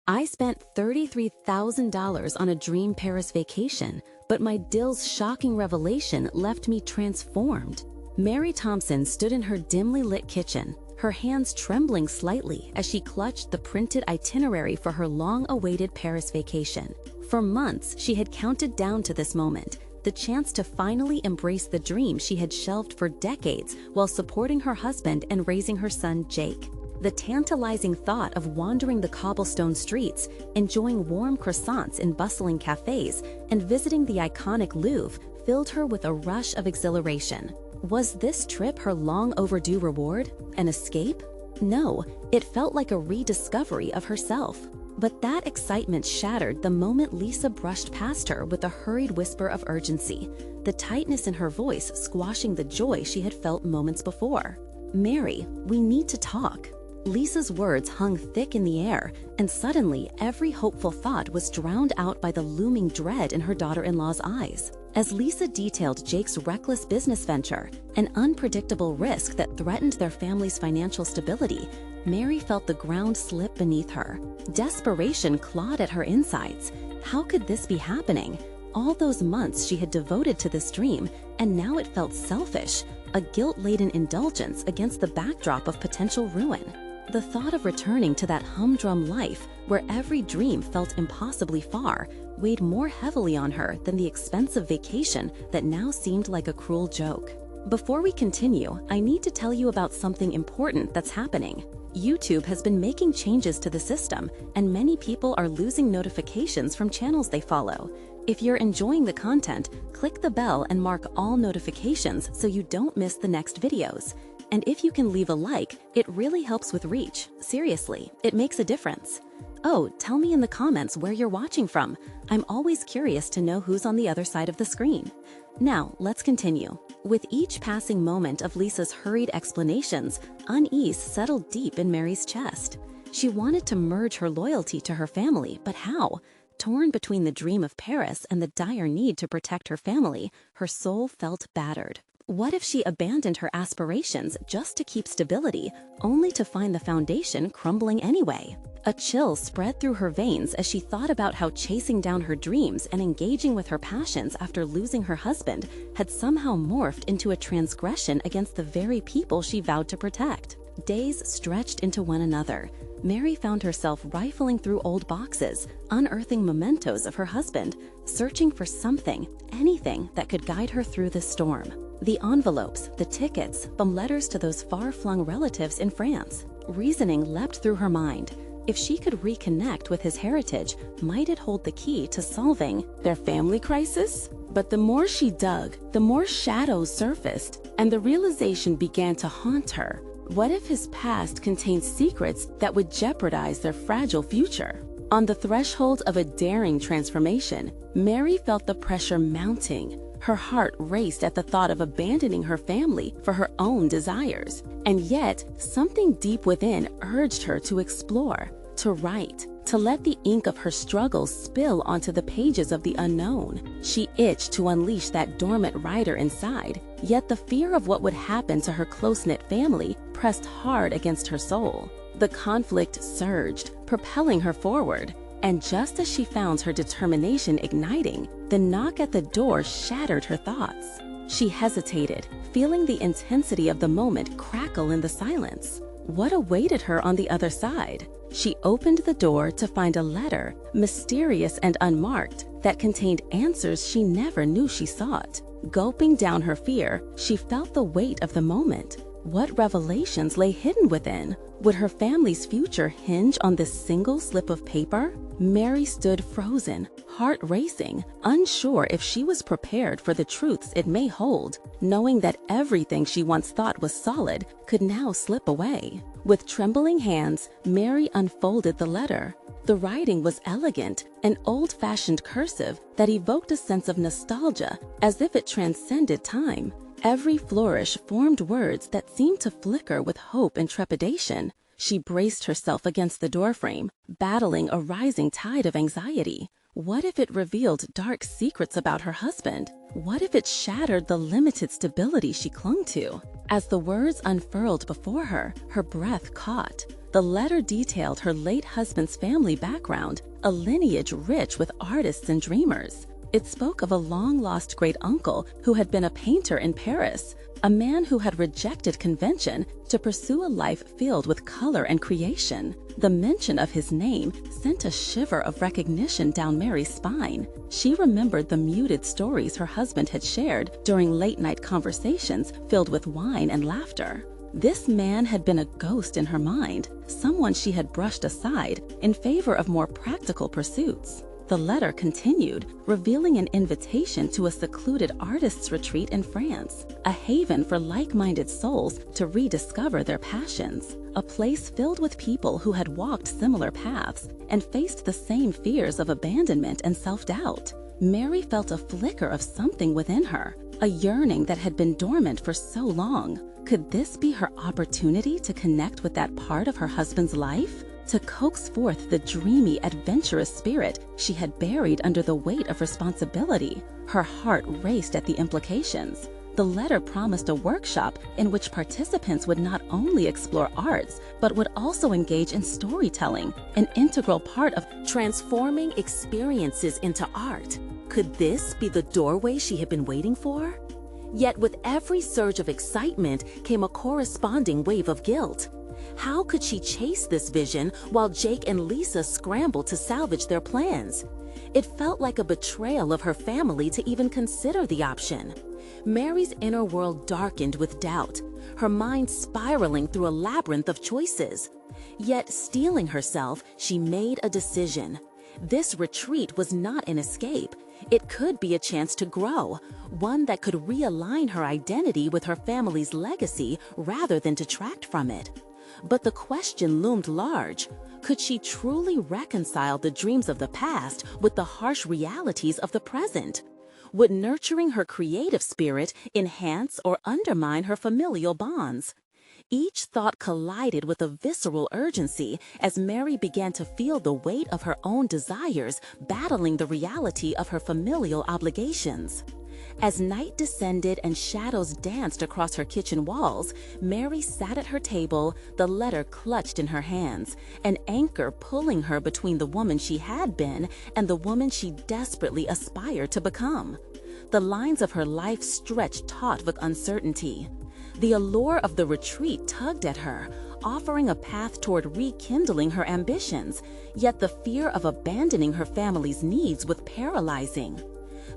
I spent $33,000 on a dream Paris vacation, but my DIL's shocking revelation left me transformed. Mary Thompson stood in her dimly lit kitchen, her hands trembling slightly as she clutched the printed itinerary for her long-awaited Paris vacation. For months, she had counted down to this moment, the chance to finally embrace the dream she had shelved for decades while supporting her husband and raising her son, Jake. The tantalizing thought of wandering the cobblestone streets, enjoying warm croissants in bustling cafes, and visiting the iconic Louvre filled her with a rush of exhilaration. Was this trip her long-overdue reward? An escape? No, it felt like a rediscovery of herself. But that excitement shattered the moment Lisa brushed past her with a hurried whisper of urgency, the tightness in her voice squashing the joy she had felt moments before. "Mary, we need to talk." Lisa's words hung thick in the air, and suddenly every hopeful thought was drowned out by the looming dread in her daughter-in-law's eyes. As Lisa detailed Jake's reckless business venture, an unpredictable risk that threatened their family's financial stability, Mary felt the ground slip beneath her. Desperation clawed at her insides. How could this be happening? All those months she had devoted to this dream, and now it felt selfish, a guilt-laden indulgence against the backdrop of potential ruin. The thought of returning to that humdrum life, where every dream felt impossibly far, weighed more heavily on her than the expensive vacation that now seemed like a cruel joke. Before we continue, I need to tell you about something important that's happening. YouTube has been making changes to the system, and many people are losing notifications from channels they follow. If you're enjoying the content, click the bell and mark all notifications so you don't miss the next videos. And if you can leave a like, it really helps with reach. Seriously, it makes a difference. Oh, tell me in the comments where you're watching from. I'm always curious to know who's on the other side of the screen. Now, let's continue. With each passing moment of Lisa's hurried explanations, unease settled deep in Mary's chest. She wanted to merge her loyalty to her family, but how? Torn between the dream of Paris and the dire need to protect her family, her soul felt battered. What if she abandoned her aspirations just to keep stability, only to find the foundation crumbling anyway? A chill spread through her veins as she thought about how chasing down her dreams and engaging with her passions after losing her husband had somehow morphed into a transgression against the very people she vowed to protect. Days stretched into one another. Mary found herself rifling through old boxes, unearthing mementos of her husband, searching for something, anything that could guide her through this storm. The envelopes, the tickets, the letters to those far-flung relatives in France. Reasoning leapt through her mind. If she could reconnect with his heritage, might it hold the key to solving their family crisis? But the more she dug, the more shadows surfaced, and the realization began to haunt her. What if his past contained secrets that would jeopardize their fragile future? On the threshold of a daring transformation, Mary felt the pressure mounting. Her heart raced at the thought of abandoning her family for her own desires. And yet, something deep within urged her to explore, to write, to let the ink of her struggles spill onto the pages of the unknown. She itched to unleash that dormant writer inside, yet the fear of what would happen to her close-knit family pressed hard against her soul. The conflict surged, propelling her forward. And just as she found her determination igniting, the knock at the door shattered her thoughts. She hesitated, feeling the intensity of the moment crackle in the silence. What awaited her on the other side? She opened the door to find a letter, mysterious and unmarked, that contained answers she never knew she sought. Gulping down her fear, she felt the weight of the moment. What revelations lay hidden within? Would her family's future hinge on this single slip of paper? Mary stood frozen, heart racing, unsure if she was prepared for the truths it may hold, knowing that everything she once thought was solid could now slip away. With trembling hands, Mary unfolded the letter. The writing was elegant, an old-fashioned cursive that evoked a sense of nostalgia, as if it transcended time. Every flourish formed words that seemed to flicker with hope and trepidation. She braced herself against the doorframe, battling a rising tide of anxiety. What if it revealed dark secrets about her husband? What if it shattered the limited stability she clung to? As the words unfurled before her, her breath caught. The letter detailed her late husband's family background, a lineage rich with artists and dreamers. It spoke of a long-lost great-uncle who had been a painter in Paris, a man who had rejected convention to pursue a life filled with color and creation. The mention of his name sent a shiver of recognition down Mary's spine. She remembered the muted stories her husband had shared during late-night conversations filled with wine and laughter. This man had been a ghost in her mind, someone she had brushed aside in favor of more practical pursuits. The letter continued, revealing an invitation to a secluded artist's retreat in France, a haven for like-minded souls to rediscover their passions, a place filled with people who had walked similar paths and faced the same fears of abandonment and self-doubt. Mary felt a flicker of something within her, a yearning that had been dormant for so long. Could this be her opportunity to connect with that part of her husband's life? To coax forth the dreamy, adventurous spirit she had buried under the weight of responsibility? Her heart raced at the implications. The letter promised a workshop in which participants would not only explore arts, but would also engage in storytelling, an integral part of transforming experiences into art. Could this be the doorway she had been waiting for? Yet with every surge of excitement came a corresponding wave of guilt. How could she chase this vision while Jake and Lisa scrambled to salvage their plans? It felt like a betrayal of her family to even consider the option. Mary's inner world darkened with doubt, her mind spiraling through a labyrinth of choices. Yet, steeling herself, she made a decision. This retreat was not an escape. It could be a chance to grow, one that could realign her identity with her family's legacy rather than detract from it. But the question loomed large. Could she truly reconcile the dreams of the past with the harsh realities of the present? Would nurturing her creative spirit enhance or undermine her familial bonds? Each thought collided with a visceral urgency as Mary began to feel the weight of her own desires battling the reality of her familial obligations. As night descended and shadows danced across her kitchen walls, Mary sat at her table, the letter clutched in her hands, an anchor pulling her between the woman she had been and the woman she desperately aspired to become. The lines of her life stretched taut with uncertainty. The allure of the retreat tugged at her, offering a path toward rekindling her ambitions, yet the fear of abandoning her family's needs was paralyzing.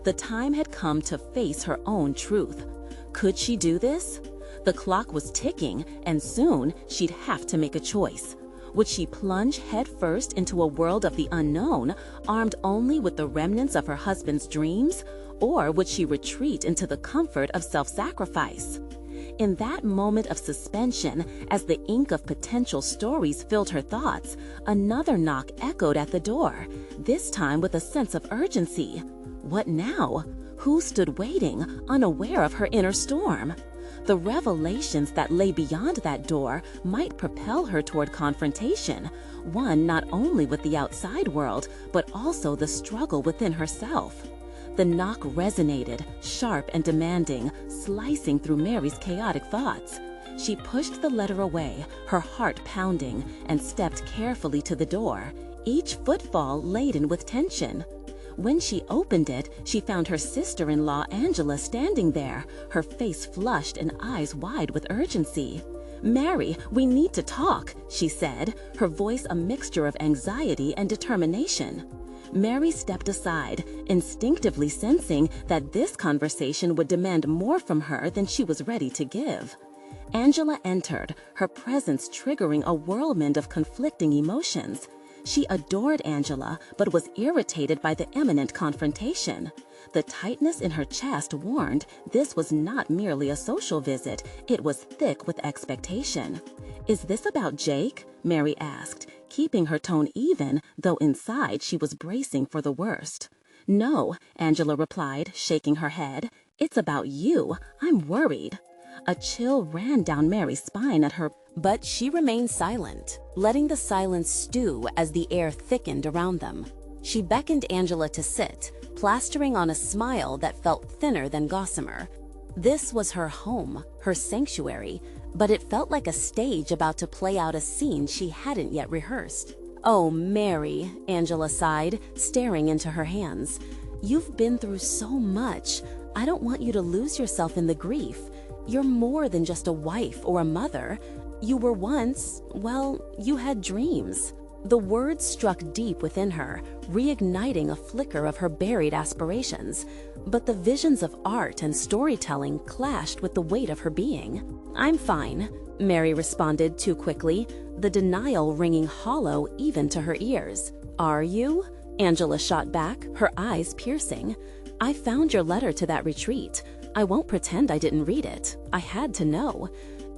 The time had come to face her own truth. Could she do this? The clock was ticking, and soon she'd have to make a choice. Would she plunge headfirst into a world of the unknown, armed only with the remnants of her husband's dreams? Or would she retreat into the comfort of self-sacrifice? In that moment of suspension, as the ink of potential stories filled her thoughts, another knock echoed at the door, this time with a sense of urgency. What now? Who stood waiting, unaware of her inner storm? The revelations that lay beyond that door might propel her toward confrontation, one not only with the outside world, but also the struggle within herself. The knock resonated, sharp and demanding, slicing through Mary's chaotic thoughts. She pushed the letter away, her heart pounding, and stepped carefully to the door, each footfall laden with tension. When she opened it, she found her sister-in-law Angela standing there, her face flushed and eyes wide with urgency. "Mary, we need to talk," she said, her voice a mixture of anxiety and determination. Mary stepped aside, instinctively sensing that this conversation would demand more from her than she was ready to give. Angela entered, her presence triggering a whirlwind of conflicting emotions. She adored Angela, but was irritated by the imminent confrontation. The tightness in her chest warned this was not merely a social visit, it was thick with expectation. "Is this about Jake?" Mary asked, keeping her tone even, though inside she was bracing for the worst. "No," Angela replied, shaking her head. "It's about you. I'm worried." A chill ran down Mary's spine at her, but she remained silent, letting the silence stew as the air thickened around them. She beckoned Angela to sit, plastering on a smile that felt thinner than gossamer. This was her home, her sanctuary, but it felt like a stage about to play out a scene she hadn't yet rehearsed. "Oh, Mary," Angela sighed, staring into her hands. "You've been through so much. I don't want you to lose yourself in the grief. You're more than just a wife or a mother. You were once, well, you had dreams." The words struck deep within her, reigniting a flicker of her buried aspirations. But the visions of art and storytelling clashed with the weight of her being. "I'm fine," Mary responded too quickly, the denial ringing hollow even to her ears. "Are you?" Angela shot back, her eyes piercing. "I found your letter to that retreat. I won't pretend I didn't read it. I had to know.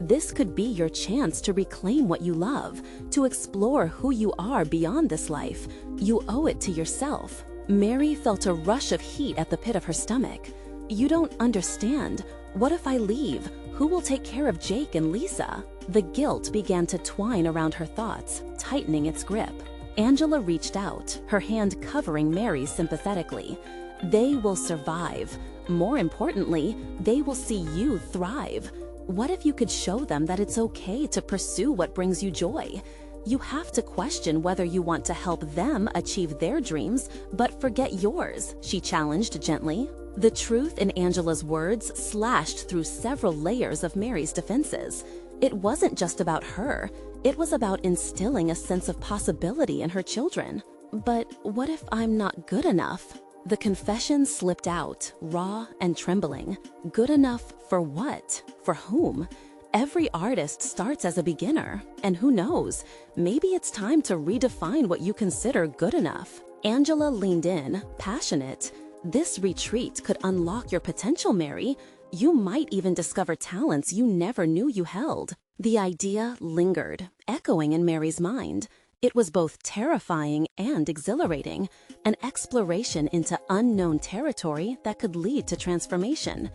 This could be your chance to reclaim what you love, to explore who you are beyond this life. You owe it to yourself." Mary felt a rush of heat at the pit of her stomach. "You don't understand. What if I leave? Who will take care of Jake and Lisa?" The guilt began to twine around her thoughts, tightening its grip. Angela reached out, her hand covering Mary's sympathetically. "They will survive. More importantly, they will see you thrive. What if you could show them that it's okay to pursue what brings you joy? You have to question whether you want to help them achieve their dreams, but forget yours," she challenged gently. The truth in Angela's words slashed through several layers of Mary's defenses. It wasn't just about her. It was about instilling a sense of possibility in her children. "But what if I'm not good enough?" The confession slipped out, raw and trembling. Good enough for what? For whom? Every artist starts as a beginner, and who knows, maybe it's time to redefine what you consider good enough. Angela leaned in, passionate. "This retreat could unlock your potential, Mary. You might even discover talents you never knew you held." The idea lingered, echoing in Mary's mind. It was both terrifying and exhilarating, an exploration into unknown territory that could lead to transformation.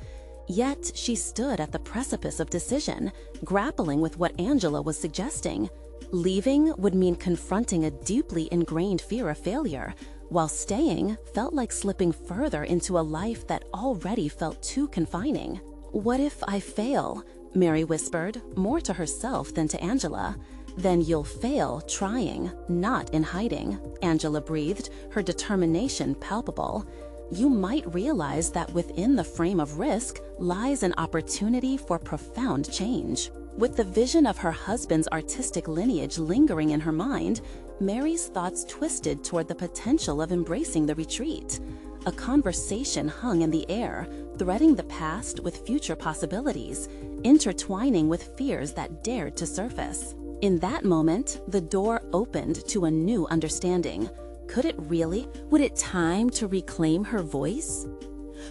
Yet she stood at the precipice of decision, grappling with what Angela was suggesting. Leaving would mean confronting a deeply ingrained fear of failure, while staying felt like slipping further into a life that already felt too confining. "What if I fail?" Mary whispered, more to herself than to Angela. "Then you'll fail trying, not in hiding," Angela breathed, her determination palpable. "You might realize that within the frame of risk lies an opportunity for profound change." With the vision of her husband's artistic lineage lingering in her mind, Mary's thoughts twisted toward the potential of embracing the retreat. A conversation hung in the air, threading the past with future possibilities, intertwining with fears that dared to surface. In that moment, the door opened to a new understanding. Could it really? Would it time to reclaim her voice?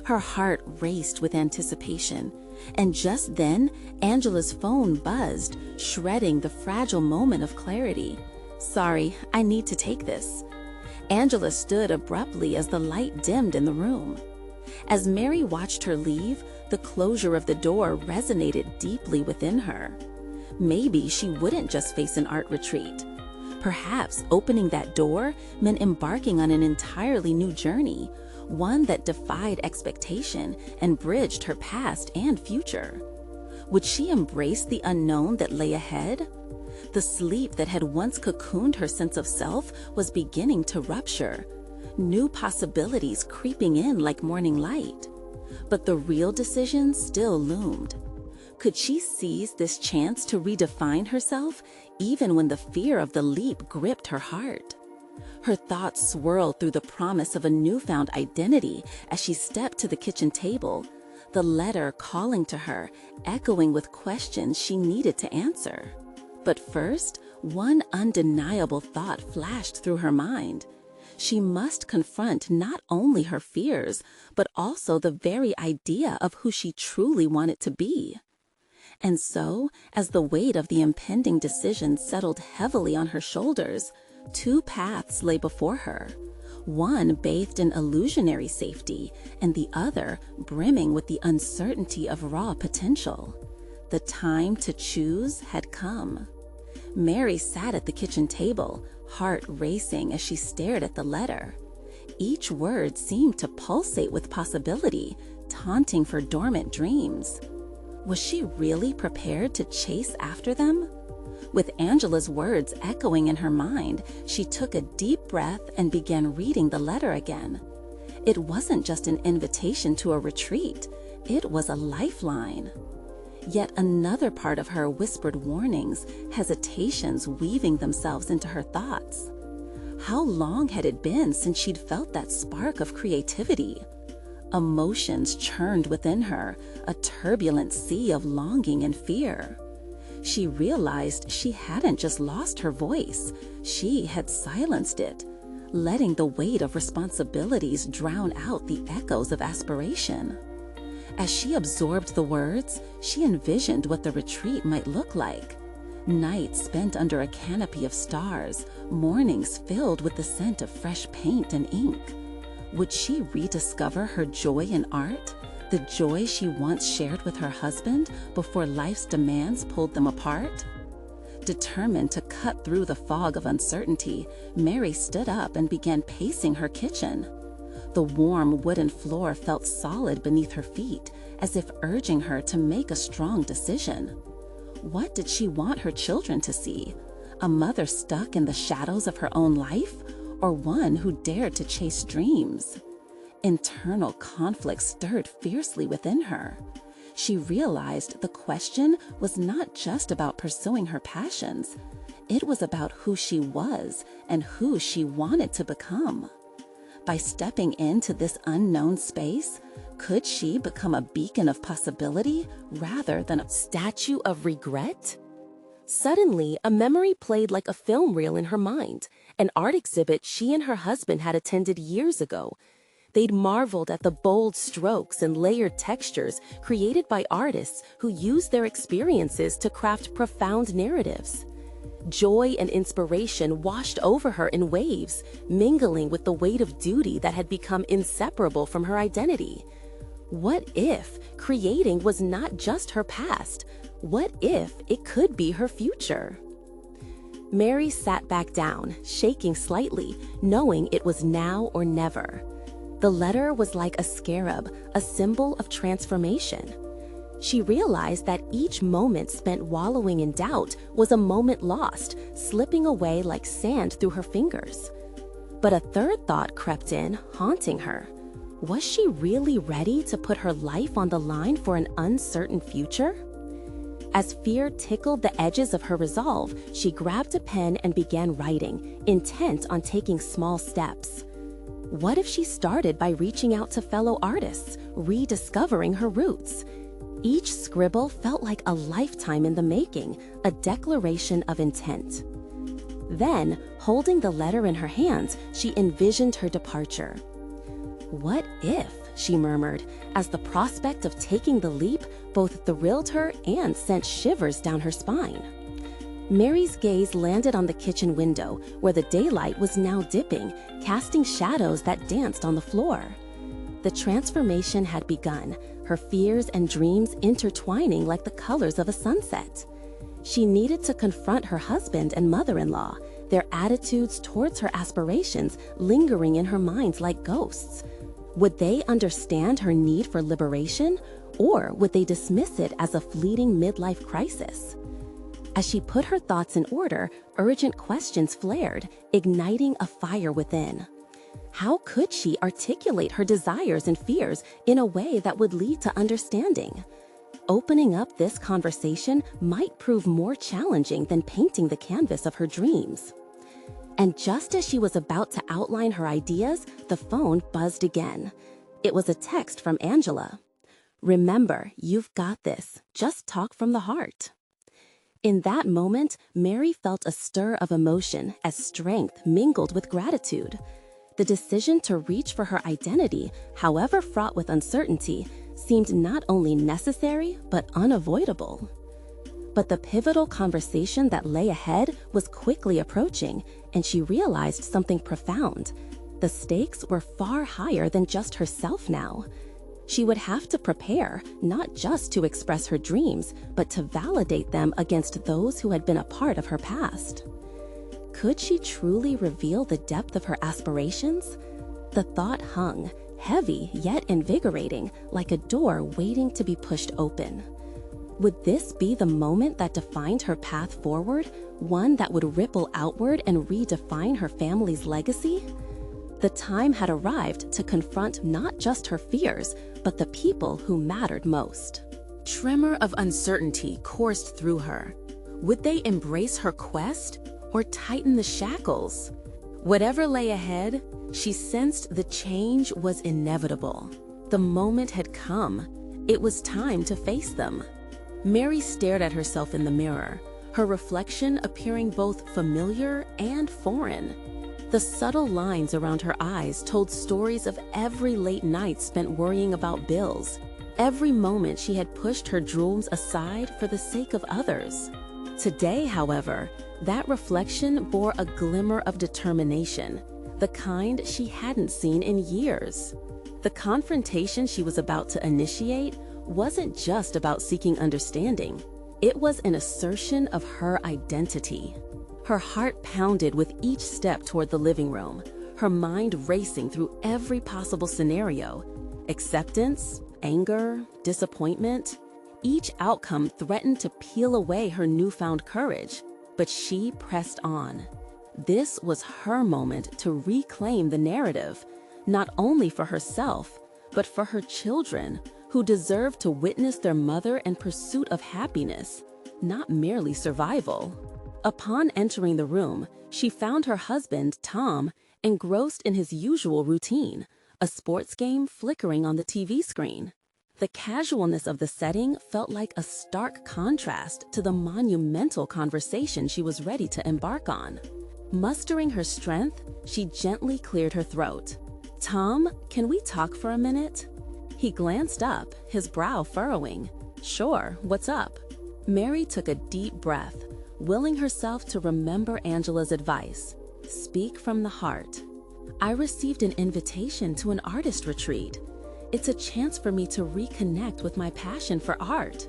Her heart raced with anticipation, and just then, Angela's phone buzzed, shredding the fragile moment of clarity. "Sorry, I need to take this." Angela stood abruptly as the light dimmed in the room. As Mary watched her leave, the closure of the door resonated deeply within her. Maybe she wouldn't just face an art retreat. Perhaps opening that door meant embarking on an entirely new journey, one that defied expectation and bridged her past and future. Would she embrace the unknown that lay ahead? The sleep that had once cocooned her sense of self was beginning to rupture, new possibilities creeping in like morning light. But the real decision still loomed. Could she seize this chance to redefine herself, even when the fear of the leap gripped her heart? Her thoughts swirled through the promise of a newfound identity as she stepped to the kitchen table, the letter calling to her, echoing with questions she needed to answer. But first, one undeniable thought flashed through her mind. She must confront not only her fears, but also the very idea of who she truly wanted to be. And so, as the weight of the impending decision settled heavily on her shoulders, two paths lay before her. One bathed in illusionary safety, and the other brimming with the uncertainty of raw potential. The time to choose had come. Mary sat at the kitchen table, heart racing as she stared at the letter. Each word seemed to pulsate with possibility, taunting for dormant dreams. Was she really prepared to chase after them? With Angela's words echoing in her mind, she took a deep breath and began reading the letter again. It wasn't just an invitation to a retreat, it was a lifeline. Yet another part of her whispered warnings, hesitations weaving themselves into her thoughts. How long had it been since she'd felt that spark of creativity? Emotions churned within her, a turbulent sea of longing and fear. She realized she hadn't just lost her voice, she had silenced it, letting the weight of responsibilities drown out the echoes of aspiration. As she absorbed the words, she envisioned what the retreat might look like. Nights spent under a canopy of stars, mornings filled with the scent of fresh paint and ink. Would she rediscover her joy in art, the joy she once shared with her husband before life's demands pulled them apart? Determined to cut through the fog of uncertainty, Mary stood up and began pacing her kitchen. The warm wooden floor felt solid beneath her feet, as if urging her to make a strong decision. What did she want her children to see? A mother stuck in the shadows of her own life, or one who dared to chase dreams? Internal conflict stirred fiercely within her. She realized the question was not just about pursuing her passions. It was about who she was and who she wanted to become. By stepping into this unknown space, could she become a beacon of possibility rather than a statue of regret? Suddenly, a memory played like a film reel in her mind, an art exhibit she and her husband had attended years ago. They'd marveled at the bold strokes and layered textures created by artists who used their experiences to craft profound narratives. Joy and inspiration washed over her in waves, mingling with the weight of duty that had become inseparable from her identity. What if creating was not just her past? What if it could be her future? Mary sat back down, shaking slightly, knowing it was now or never. The letter was like a scarab, a symbol of transformation. She realized that each moment spent wallowing in doubt was a moment lost, slipping away like sand through her fingers. But a third thought crept in, haunting her. Was she really ready to put her life on the line for an uncertain future? As fear tickled the edges of her resolve, she grabbed a pen and began writing, intent on taking small steps. What if she started by reaching out to fellow artists, rediscovering her roots? Each scribble felt like a lifetime in the making, a declaration of intent. Then, holding the letter in her hands, she envisioned her departure. What if, she murmured, as the prospect of taking the leap both thrilled her and sent shivers down her spine. Mary's gaze landed on the kitchen window, where the daylight was now dipping, casting shadows that danced on the floor. The transformation had begun, her fears and dreams intertwining like the colors of a sunset. She needed to confront her husband and mother-in-law, their attitudes towards her aspirations lingering in her mind like ghosts. Would they understand her need for liberation, or would they dismiss it as a fleeting midlife crisis? As she put her thoughts in order, urgent questions flared, igniting a fire within. How could she articulate her desires and fears in a way that would lead to understanding? Opening up this conversation might prove more challenging than painting the canvas of her dreams. And just as she was about to outline her ideas, the phone buzzed again. It was a text from Angela. "Remember, you've got this. Just talk from the heart." In that moment, Mary felt a stir of emotion as strength mingled with gratitude. The decision to reach for her identity, however fraught with uncertainty, seemed not only necessary but unavoidable. But the pivotal conversation that lay ahead was quickly approaching, and she realized something profound. The stakes were far higher than just herself now. She would have to prepare, not just to express her dreams, but to validate them against those who had been a part of her past. Could she truly reveal the depth of her aspirations? The thought hung, heavy yet invigorating, like a door waiting to be pushed open. Would this be the moment that defined her path forward, one that would ripple outward and redefine her family's legacy? The time had arrived to confront not just her fears, but the people who mattered most. Tremor of uncertainty coursed through her. Would they embrace her quest or tighten the shackles? Whatever lay ahead, she sensed the change was inevitable. The moment had come. It was time to face them. Mary stared at herself in the mirror, her reflection appearing both familiar and foreign. The subtle lines around her eyes told stories of every late night spent worrying about bills, every moment she had pushed her dreams aside for the sake of others. Today, however, that reflection bore a glimmer of determination, the kind she hadn't seen in years. The confrontation she was about to initiate wasn't just about seeking understanding. It was an assertion of her identity. Her heart pounded with each step toward the living room, her mind racing through every possible scenario. Acceptance, anger, disappointment. Each outcome threatened to peel away her newfound courage, but she pressed on. This was her moment to reclaim the narrative, not only for herself, but for her children, who deserved to witness their mother in pursuit of happiness, not merely survival. Upon entering the room, she found her husband, Tom, engrossed in his usual routine, a sports game flickering on the TV screen. The casualness of the setting felt like a stark contrast to the monumental conversation she was ready to embark on. Mustering her strength, she gently cleared her throat. "Tom, can we talk for a minute?" He glanced up, his brow furrowing. "Sure, what's up?" Mary took a deep breath, willing herself to remember Angela's advice. Speak from the heart. "I received an invitation to an artist retreat. It's a chance for me to reconnect with my passion for art."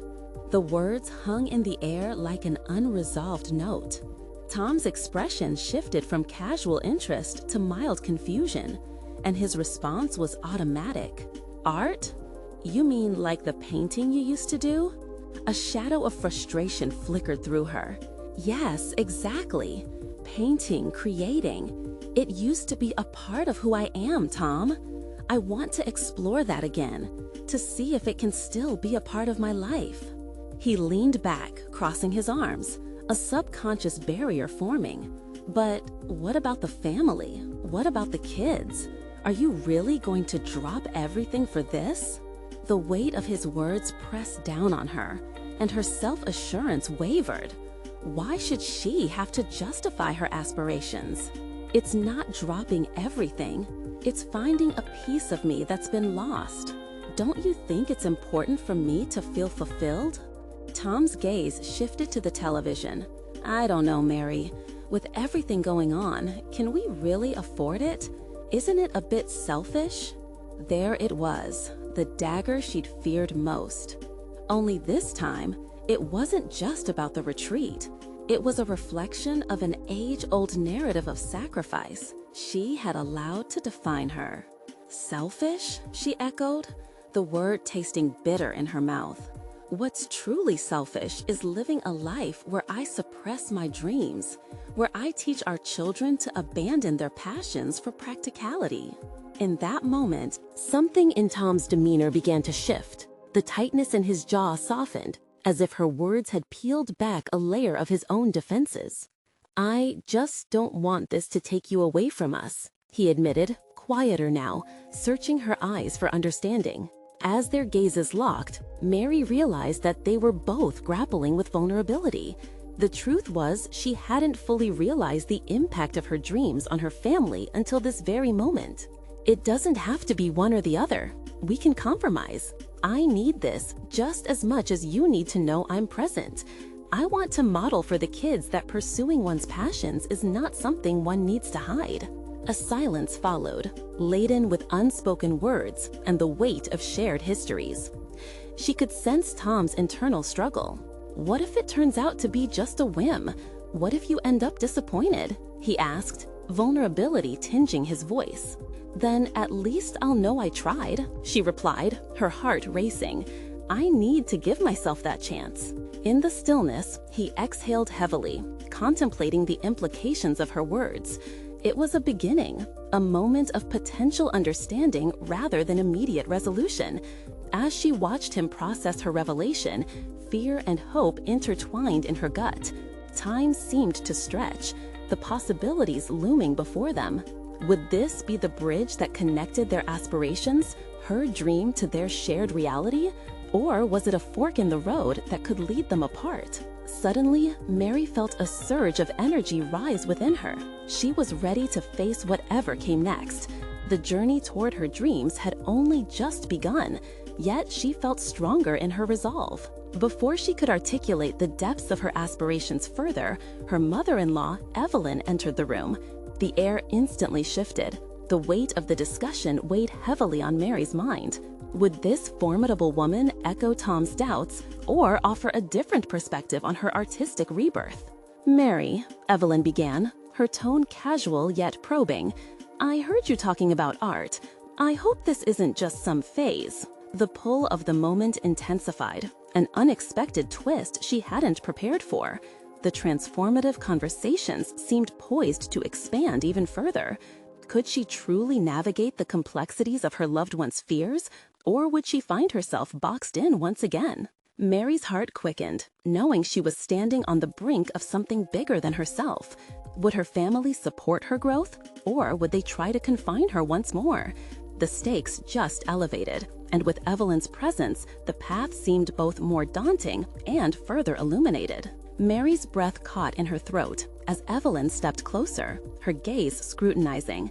The words hung in the air like an unresolved note. Tom's expression shifted from casual interest to mild confusion, and his response was automatic. "Art? You mean like the painting you used to do?" A shadow of frustration flickered through her. "Yes, exactly. Painting, creating. It used to be a part of who I am, Tom. I want to explore that again, to see if it can still be a part of my life." He leaned back, crossing his arms, a subconscious barrier forming. "But what about the family? What about the kids? Are you really going to drop everything for this?" The weight of his words pressed down on her, and her self-assurance wavered. Why should she have to justify her aspirations? It's not dropping everything. It's finding a piece of me that's been lost. Don't you think it's important for me to feel fulfilled? Tom's gaze shifted to the television. "I don't know, Mary. With everything going on, can we really afford it? Isn't it a bit selfish?" There it was, the dagger she'd feared most. Only this time, it wasn't just about the retreat. It was a reflection of an age-old narrative of sacrifice she had allowed to define her. "Selfish?" she echoed, the word tasting bitter in her mouth. "What's truly selfish is living a life where I suppress my dreams, where I teach our children to abandon their passions for practicality." In that moment, something in Tom's demeanor began to shift. The tightness in his jaw softened, as if her words had peeled back a layer of his own defenses. "I just don't want this to take you away from us," he admitted, quieter now, searching her eyes for understanding. As their gazes locked, Mary realized that they were both grappling with vulnerability. The truth was, she hadn't fully realized the impact of her dreams on her family until this very moment. "It doesn't have to be one or the other. We can compromise. I need this just as much as you need to know I'm present. I want to model for the kids that pursuing one's passions is not something one needs to hide." A silence followed, laden with unspoken words and the weight of shared histories. She could sense Tom's internal struggle. "What if it turns out to be just a whim? What if you end up disappointed?" he asked, vulnerability tinging his voice. "Then at least I'll know I tried," she replied, her heart racing. "I need to give myself that chance." In the stillness, he exhaled heavily, contemplating the implications of her words. It was a beginning, a moment of potential understanding rather than immediate resolution. As she watched him process her revelation, fear and hope intertwined in her gut. Time seemed to stretch, the possibilities looming before them. Would this be the bridge that connected their aspirations, her dream to their shared reality? Or was it a fork in the road that could lead them apart? Suddenly, Mary felt a surge of energy rise within her. She was ready to face whatever came next. The journey toward her dreams had only just begun, yet she felt stronger in her resolve. Before she could articulate the depths of her aspirations further, her mother-in-law, Evelyn, entered the room. The air instantly shifted. The weight of the discussion weighed heavily on Mary's mind. Would this formidable woman echo Tom's doubts or offer a different perspective on her artistic rebirth? "Mary," Evelyn began, her tone casual yet probing, "I heard you talking about art. I hope this isn't just some phase." The pull of the moment intensified, an unexpected twist she hadn't prepared for. The transformative conversations seemed poised to expand even further. Could she truly navigate the complexities of her loved one's fears, or would she find herself boxed in once again? Mary's heart quickened, knowing she was standing on the brink of something bigger than herself. Would her family support her growth, or would they try to confine her once more? The stakes just elevated, and with Evelyn's presence, the path seemed both more daunting and further illuminated. Mary's breath caught in her throat as Evelyn stepped closer, her gaze scrutinizing.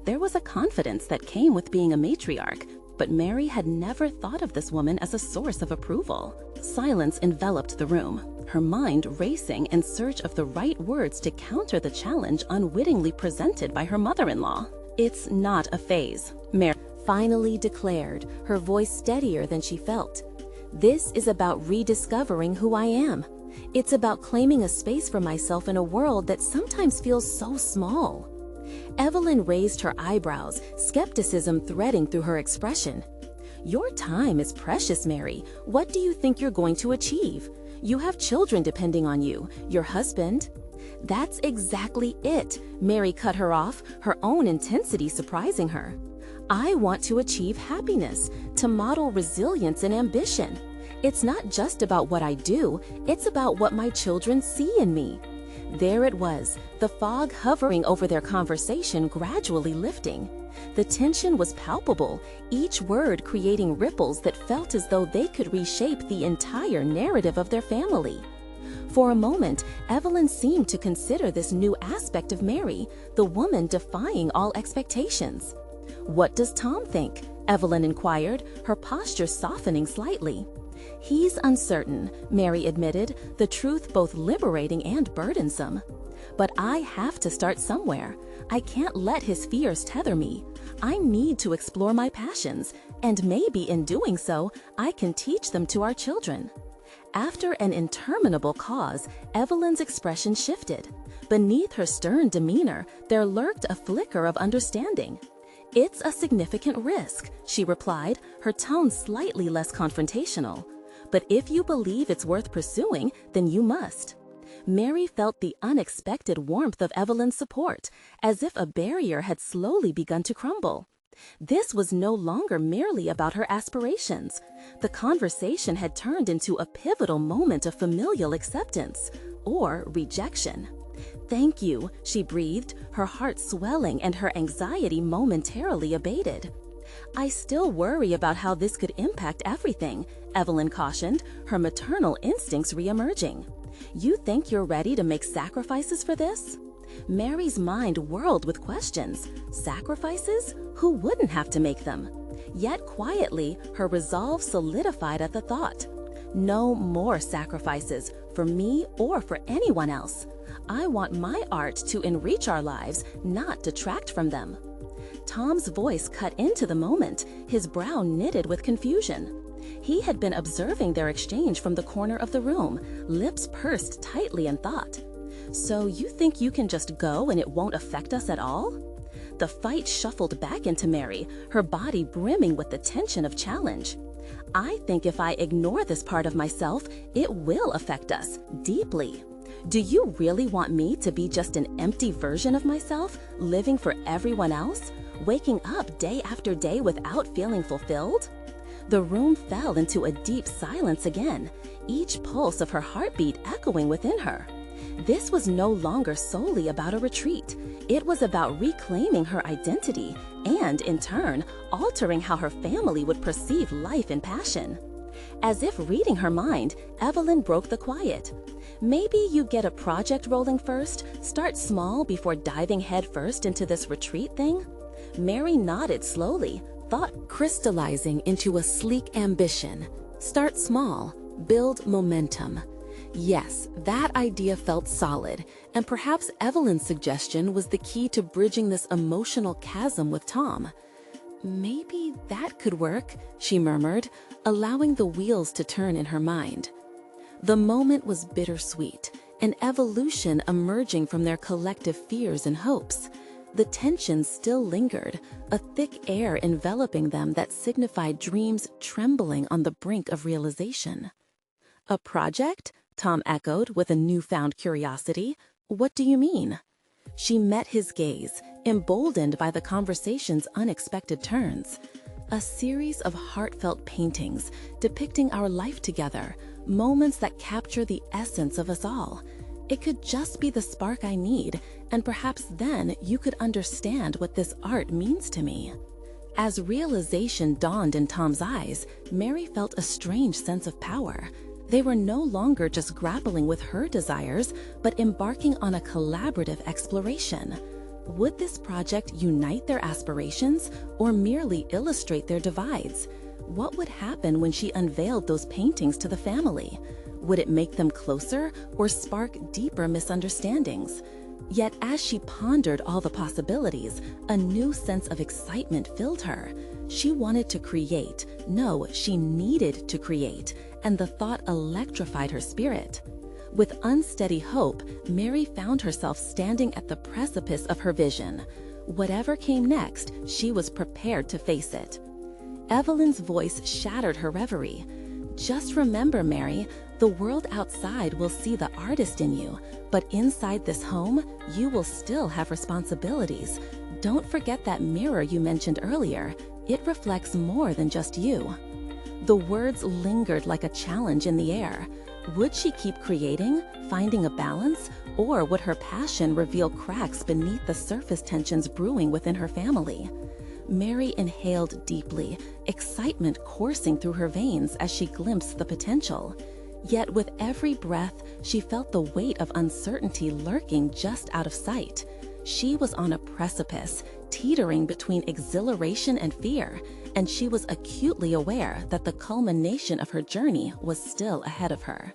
There was a confidence that came with being a matriarch, but Mary had never thought of this woman as a source of approval. Silence enveloped the room, her mind racing in search of the right words to counter the challenge unwittingly presented by her mother-in-law. "It's not a phase," Mary finally declared, her voice steadier than she felt. "This is about rediscovering who I am. It's about claiming a space for myself in a world that sometimes feels so small." Evelyn raised her eyebrows, skepticism threading through her expression. "Your time is precious, Mary. What do you think you're going to achieve? You have children depending on you, your husband." "That's exactly it," Mary cut her off, her own intensity surprising her. "I want to achieve happiness, to model resilience and ambition. It's not just about what I do, it's about what my children see in me." There it was, the fog hovering over their conversation gradually lifting. The tension was palpable, each word creating ripples that felt as though they could reshape the entire narrative of their family. For a moment, Evelyn seemed to consider this new aspect of Mary, the woman defying all expectations. "What does Tom think?" Evelyn inquired, her posture softening slightly. "He's uncertain," Mary admitted, the truth both liberating and burdensome. "But I have to start somewhere. I can't let his fears tether me. I need to explore my passions, and maybe in doing so, I can teach them to our children." After an interminable pause, Evelyn's expression shifted. Beneath her stern demeanor, there lurked a flicker of understanding. "It's a significant risk," she replied, her tone slightly less confrontational. "But if you believe it's worth pursuing, then you must." Mary felt the unexpected warmth of Evelyn's support, as if a barrier had slowly begun to crumble. This was no longer merely about her aspirations. The conversation had turned into a pivotal moment of familial acceptance, or rejection. "Thank you," she breathed, her heart swelling and her anxiety momentarily abated. "I still worry about how this could impact everything," Evelyn cautioned, her maternal instincts reemerging. "You think you're ready to make sacrifices for this?" Mary's mind whirled with questions. Sacrifices? Who wouldn't have to make them? Yet quietly, her resolve solidified at the thought. No more sacrifices, for me or for anyone else. I want my art to enrich our lives, not detract from them. Tom's voice cut into the moment, his brow knitted with confusion. He had been observing their exchange from the corner of the room, lips pursed tightly in thought. So you think you can just go and it won't affect us at all? The fight shuffled back into Mary, her body brimming with the tension of challenge. I think if I ignore this part of myself, it will affect us deeply. Do you really want me to be just an empty version of myself, living for everyone else, waking up day after day without feeling fulfilled? The room fell into a deep silence again, each pulse of her heartbeat echoing within her. This was no longer solely about a retreat. It was about reclaiming her identity and, in turn, altering how her family would perceive life and passion. As if reading her mind, Evelyn broke the quiet. Maybe you get a project rolling first, start small before diving headfirst into this retreat thing? Mary nodded slowly, thought crystallizing into a sleek ambition. Start small, build momentum. Yes, that idea felt solid, and perhaps Evelyn's suggestion was the key to bridging this emotional chasm with Tom. Maybe that could work, she murmured, allowing the wheels to turn in her mind. The moment was bittersweet, an evolution emerging from their collective fears and hopes. The tension still lingered, a thick air enveloping them that signified dreams trembling on the brink of realization. A project? Tom echoed with a newfound curiosity. What do you mean? She met his gaze, emboldened by the conversation's unexpected turns. A series of heartfelt paintings depicting our life together, moments that capture the essence of us all. It could just be the spark I need, and perhaps then you could understand what this art means to me. As realization dawned in Tom's eyes, Mary felt a strange sense of power. They were no longer just grappling with her desires, but embarking on a collaborative exploration. Would this project unite their aspirations or merely illustrate their divides? What would happen when she unveiled those paintings to the family? Would it make them closer or spark deeper misunderstandings? Yet as she pondered all the possibilities, a new sense of excitement filled her. She wanted to create. No, she needed to create, and the thought electrified her spirit. With unsteady hope, Mary found herself standing at the precipice of her vision. Whatever came next, she was prepared to face it. Evelyn's voice shattered her reverie. Just remember, Mary, the world outside will see the artist in you, but inside this home, you will still have responsibilities. Don't forget that mirror you mentioned earlier. It reflects more than just you. The words lingered like a challenge in the air. Would she keep creating, finding a balance, or would her passion reveal cracks beneath the surface tensions brewing within her family? Mary inhaled deeply, excitement coursing through her veins as she glimpsed the potential. Yet with every breath, she felt the weight of uncertainty lurking just out of sight. She was on a precipice, teetering between exhilaration and fear, and she was acutely aware that the culmination of her journey was still ahead of her.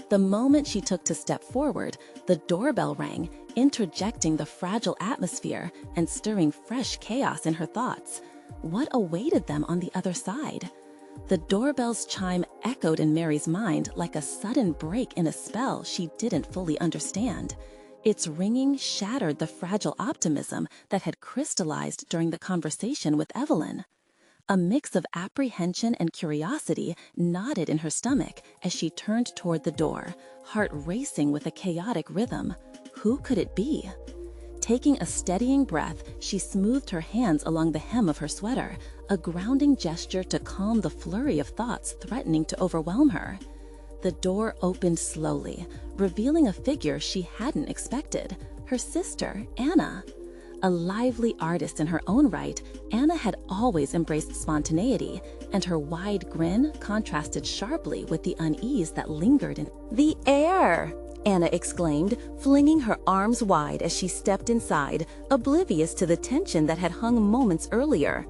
The moment she took to step forward, the doorbell rang, interjecting the fragile atmosphere and stirring fresh chaos in her thoughts. What awaited them on the other side? The doorbell's chime echoed in Mary's mind like a sudden break in a spell she didn't fully understand. Its ringing shattered the fragile optimism that had crystallized during the conversation with Evelyn. A mix of apprehension and curiosity knotted in her stomach as she turned toward the door, heart racing with a chaotic rhythm. Who could it be? Taking a steadying breath, she smoothed her hands along the hem of her sweater, a grounding gesture to calm the flurry of thoughts threatening to overwhelm her. The door opened slowly, revealing a figure she hadn't expected, her sister, Anna. A lively artist in her own right, Anna had always embraced spontaneity, and her wide grin contrasted sharply with the unease that lingered in the air. Anna exclaimed, flinging her arms wide as she stepped inside, oblivious to the tension that had hung moments earlier.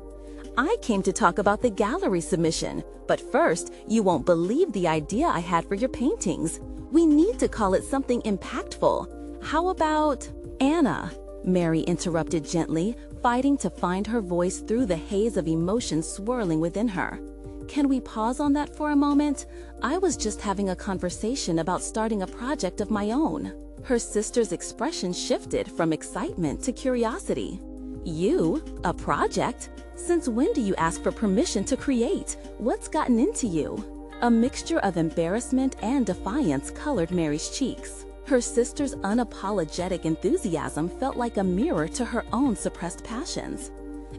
I came to talk about the gallery submission, but first, you won't believe the idea I had for your paintings. We need to call it something impactful. How about Anna? Mary interrupted gently, fighting to find her voice through the haze of emotion swirling within her. Can we pause on that for a moment? I was just having a conversation about starting a project of my own. Her sister's expression shifted from excitement to curiosity. You? A project? Since when do you ask for permission to create? What's gotten into you? A mixture of embarrassment and defiance colored Mary's cheeks. Her sister's unapologetic enthusiasm felt like a mirror to her own suppressed passions.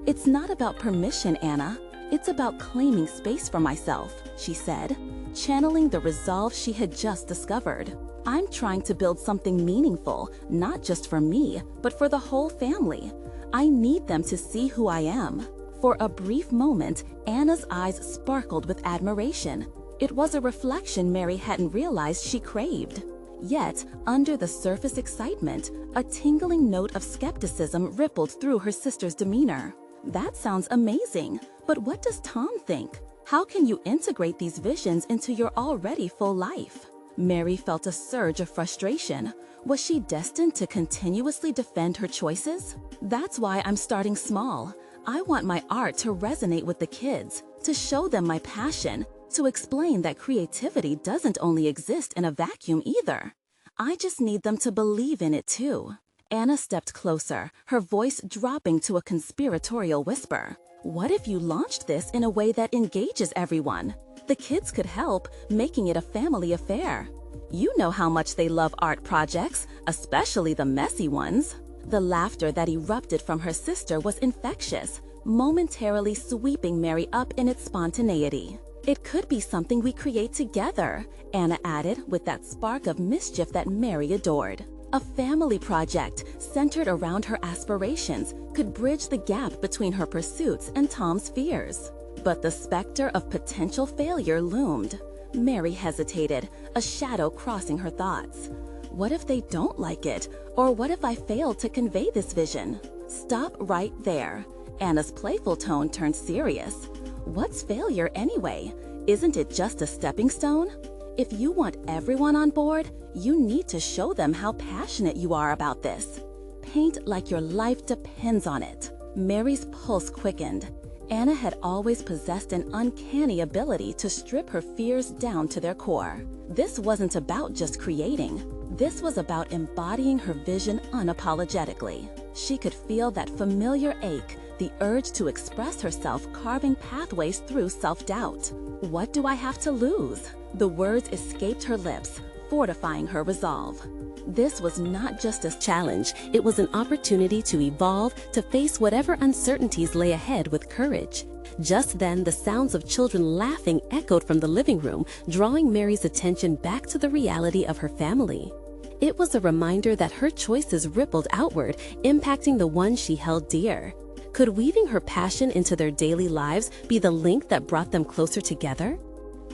"It's not about permission, Anna. It's about claiming space for myself," she said, channeling the resolve she had just discovered. "I'm trying to build something meaningful, not just for me, but for the whole family. I need them to see who I am." For a brief moment, Anna's eyes sparkled with admiration. It was a reflection Mary hadn't realized she craved. Yet, under the surface excitement, a tingling note of skepticism rippled through her sister's demeanor. "That sounds amazing, but what does Tom think? How can you integrate these visions into your already full life?" Mary felt a surge of frustration. Was she destined to continuously defend her choices? "That's why I'm starting small. I want my art to resonate with the kids, to show them my passion, to explain that creativity doesn't only exist in a vacuum either. I just need them to believe in it too." Anna stepped closer, her voice dropping to a conspiratorial whisper. "What if you launched this in a way that engages everyone? The kids could help, making it a family affair. You know how much they love art projects, especially the messy ones." The laughter that erupted from her sister was infectious, momentarily sweeping Mary up in its spontaneity. "It could be something we create together," Anna added with that spark of mischief that Mary adored. A family project centered around her aspirations could bridge the gap between her pursuits and Tom's fears. But the specter of potential failure loomed. Mary hesitated, a shadow crossing her thoughts. What if they don't like it? Or what if I fail to convey this vision? "Stop right there." Anna's playful tone turned serious. "What's failure anyway? Isn't it just a stepping stone? If you want everyone on board, you need to show them how passionate you are about this. Paint like your life depends on it." Mary's pulse quickened. Anna had always possessed an uncanny ability to strip her fears down to their core. This wasn't about just creating. This was about embodying her vision unapologetically. She could feel that familiar ache, the urge to express herself carving pathways through self-doubt. "What do I have to lose?" The words escaped her lips, fortifying her resolve. This was not just a challenge, it was an opportunity to evolve, to face whatever uncertainties lay ahead with courage. Just then, the sounds of children laughing echoed from the living room, drawing Mary's attention back to the reality of her family. It was a reminder that her choices rippled outward, impacting the ones she held dear. Could weaving her passion into their daily lives be the link that brought them closer together?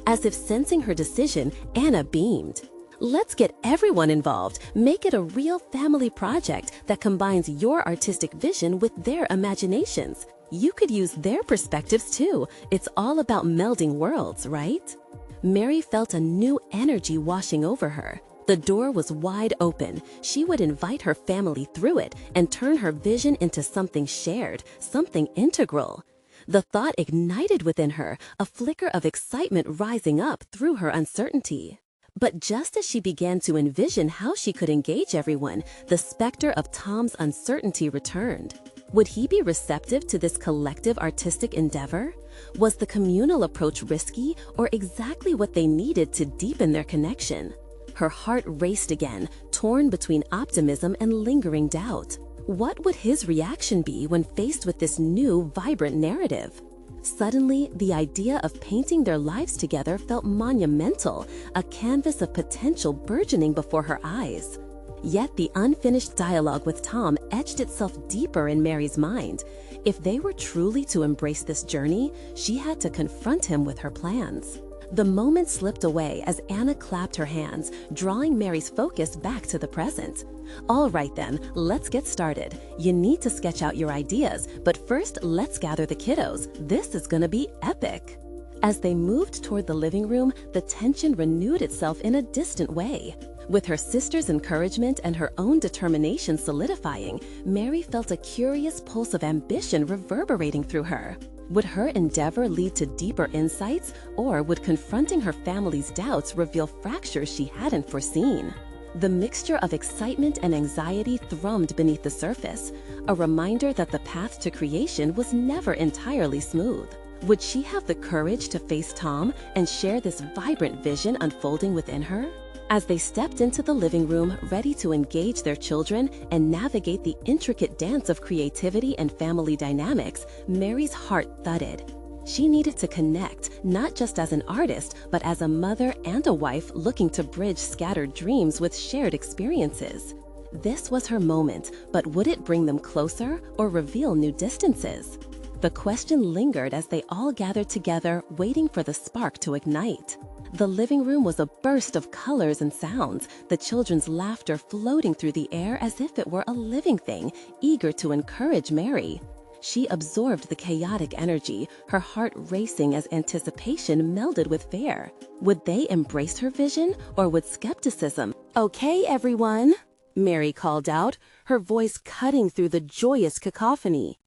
As if sensing her decision, Anna beamed. "Let's get everyone involved. Make it a real family project that combines your artistic vision with their imaginations. You could use their perspectives too. It's all about melding worlds, right?" Mary felt a new energy washing over her. The door was wide open. She would invite her family through it and turn her vision into something shared, something integral. The thought ignited within her, a flicker of excitement rising up through her uncertainty. But just as she began to envision how she could engage everyone, the specter of Tom's uncertainty returned. Would he be receptive to this collective artistic endeavor? Was the communal approach risky or exactly what they needed to deepen their connection? Her heart raced again, torn between optimism and lingering doubt. What would his reaction be when faced with this new, vibrant narrative? Suddenly, the idea of painting their lives together felt monumental, a canvas of potential burgeoning before her eyes. Yet the unfinished dialogue with Tom etched itself deeper in Mary's mind. If they were truly to embrace this journey, she had to confront him with her plans. The moment slipped away as Anna clapped her hands, drawing Mary's focus back to the present. "All right then, let's get started. You need to sketch out your ideas, but first let's gather the kiddos. This is gonna be epic." As they moved toward the living room, the tension renewed itself in a distant way. With her sister's encouragement and her own determination solidifying, Mary felt a curious pulse of ambition reverberating through her. Would her endeavor lead to deeper insights, or would confronting her family's doubts reveal fractures she hadn't foreseen? The mixture of excitement and anxiety thrummed beneath the surface, a reminder that the path to creation was never entirely smooth. Would she have the courage to face Tom and share this vibrant vision unfolding within her? As they stepped into the living room, ready to engage their children and navigate the intricate dance of creativity and family dynamics, Mary's heart thudded. She needed to connect, not just as an artist, but as a mother and a wife looking to bridge scattered dreams with shared experiences. This was her moment, but would it bring them closer or reveal new distances? The question lingered as they all gathered together, waiting for the spark to ignite. The living room was a burst of colors and sounds, the children's laughter floating through the air as if it were a living thing, eager to encourage Mary. She absorbed the chaotic energy, her heart racing as anticipation melded with fear. Would they embrace her vision, or would skepticism? "Okay, everyone," Mary called out, her voice cutting through the joyous cacophony.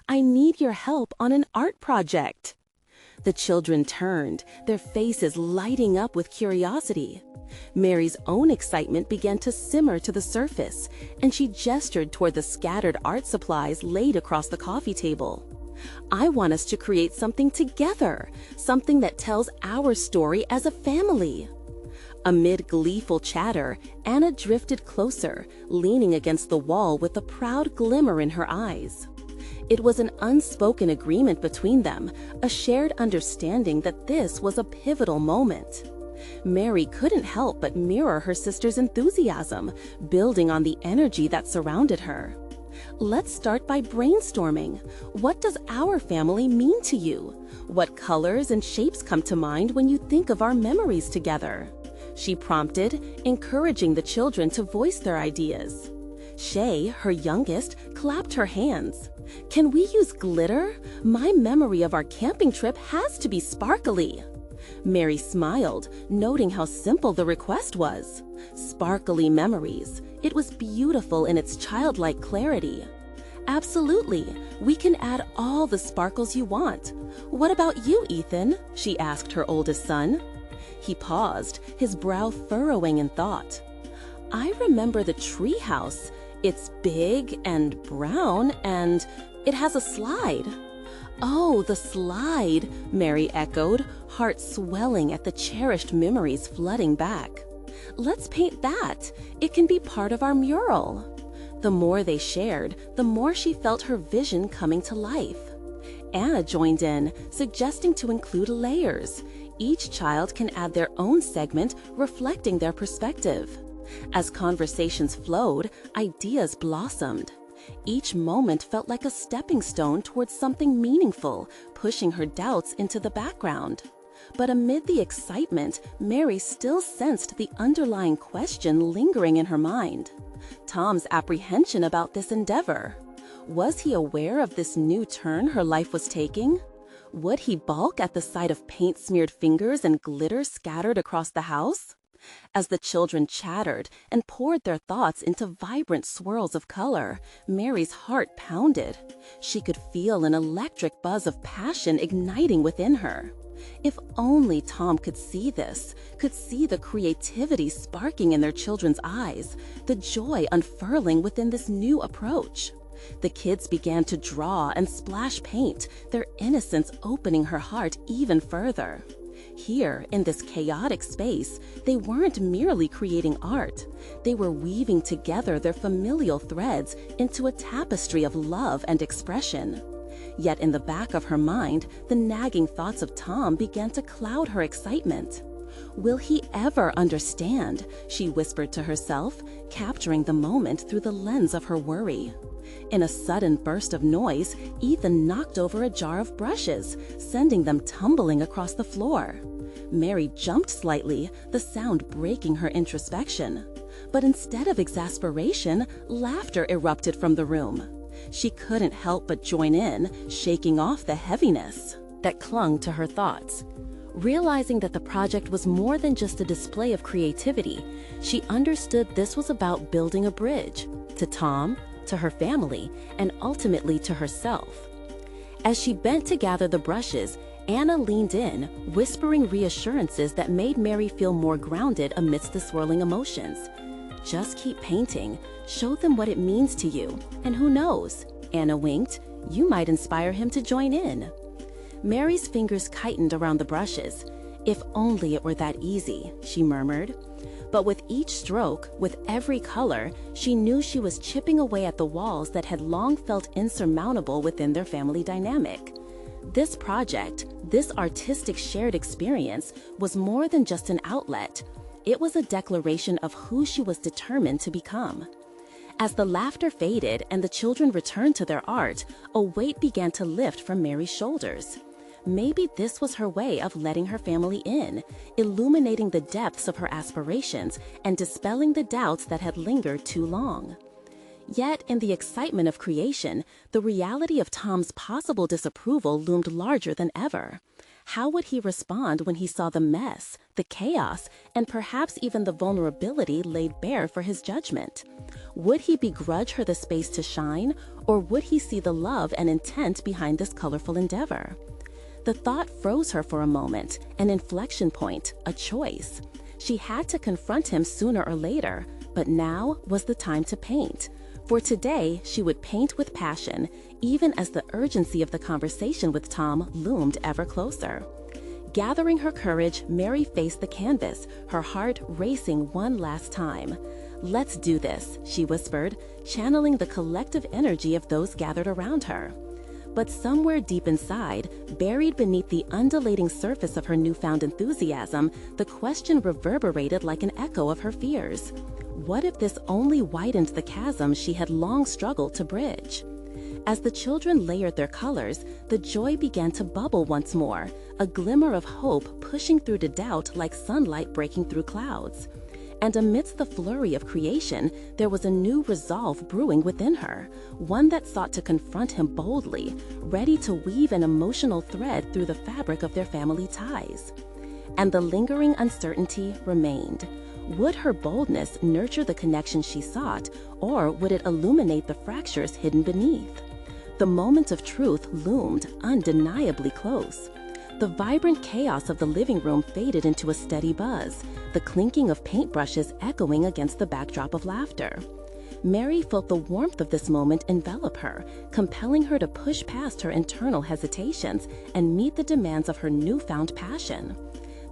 "I need your help on an art project." The children turned, their faces lighting up with curiosity. Mary's own excitement began to simmer to the surface, and she gestured toward the scattered art supplies laid across the coffee table. "I want us to create something together, something that tells our story as a family." Amid gleeful chatter, Anna drifted closer, leaning against the wall with a proud glimmer in her eyes. It was an unspoken agreement between them, a shared understanding that this was a pivotal moment. Mary couldn't help but mirror her sister's enthusiasm, building on the energy that surrounded her. "Let's start by brainstorming. What does our family mean to you? What colors and shapes come to mind when you think of our memories together?" she prompted, encouraging the children to voice their ideas. Shay, her youngest, clapped her hands. "Can we use glitter? My memory of our camping trip has to be sparkly." Mary smiled, noting how simple the request was. Sparkly memories. It was beautiful in its childlike clarity. "Absolutely. We can add all the sparkles you want. What about you, Ethan?" she asked her oldest son. He paused, his brow furrowing in thought. "I remember the tree house. It's big and brown, and it has a slide." "Oh, the slide," Mary echoed, heart swelling at the cherished memories flooding back. "Let's paint that. It can be part of our mural." The more they shared, the more she felt her vision coming to life. Anna joined in, suggesting to include layers. Each child can add their own segment reflecting their perspective. As conversations flowed, ideas blossomed. Each moment felt like a stepping stone towards something meaningful, pushing her doubts into the background. But amid the excitement, Mary still sensed the underlying question lingering in her mind. Tom's apprehension about this endeavor. Was he aware of this new turn her life was taking? Would he balk at the sight of paint-smeared fingers and glitter scattered across the house? As the children chattered and poured their thoughts into vibrant swirls of color, Mary's heart pounded. She could feel an electric buzz of passion igniting within her. If only Tom could see this, could see the creativity sparking in their children's eyes, the joy unfurling within this new approach. The kids began to draw and splash paint, their innocence opening her heart even further. Here, in this chaotic space, they weren't merely creating art. They were weaving together their familial threads into a tapestry of love and expression. Yet in the back of her mind, the nagging thoughts of Tom began to cloud her excitement. "Will he ever understand?" she whispered to herself, capturing the moment through the lens of her worry. In a sudden burst of noise, Ethan knocked over a jar of brushes, sending them tumbling across the floor. Mary jumped slightly, the sound breaking her introspection. But instead of exasperation, laughter erupted from the room. She couldn't help but join in, shaking off the heaviness that clung to her thoughts. Realizing that the project was more than just a display of creativity, she understood this was about building a bridge to Tom, to her family, and ultimately to herself. As she bent to gather the brushes, Anna leaned in, whispering reassurances that made Mary feel more grounded amidst the swirling emotions. just keep painting. Show them what it means to you. And who knows? Anna winked. You might inspire him to join in. Mary's fingers tightened around the brushes. If only it were that easy, she murmured. But with each stroke, with every color, she knew she was chipping away at the walls that had long felt insurmountable within their family dynamic. This project, this artistic shared experience, was more than just an outlet. It was a declaration of who she was determined to become. As the laughter faded and the children returned to their art, a weight began to lift from Mary's shoulders. Maybe this was her way of letting her family in, illuminating the depths of her aspirations and dispelling the doubts that had lingered too long. Yet, in the excitement of creation, the reality of Tom's possible disapproval loomed larger than ever. How would he respond when he saw the mess, the chaos, and perhaps even the vulnerability laid bare for his judgment? Would he begrudge her the space to shine, or would he see the love and intent behind this colorful endeavor? The thought froze her for a moment, an inflection point, a choice. She had to confront him sooner or later, but now was the time to paint. For today, she would paint with passion, even as the urgency of the conversation with Tom loomed ever closer. Gathering her courage, Mary faced the canvas, her heart racing one last time. "Let's do this," she whispered, channeling the collective energy of those gathered around her. But somewhere deep inside, buried beneath the undulating surface of her newfound enthusiasm, the question reverberated like an echo of her fears. What if this only widened the chasm she had long struggled to bridge? As the children layered their colors, the joy began to bubble once more, a glimmer of hope pushing through to doubt like sunlight breaking through clouds. And amidst the flurry of creation, there was a new resolve brewing within her, one that sought to confront him boldly, ready to weave an emotional thread through the fabric of their family ties. And the lingering uncertainty remained. Would her boldness nurture the connection she sought, or would it illuminate the fractures hidden beneath? The moment of truth loomed undeniably close. The vibrant chaos of the living room faded into a steady buzz, the clinking of paintbrushes echoing against the backdrop of laughter. Mary felt the warmth of this moment envelop her, compelling her to push past her internal hesitations and meet the demands of her newfound passion.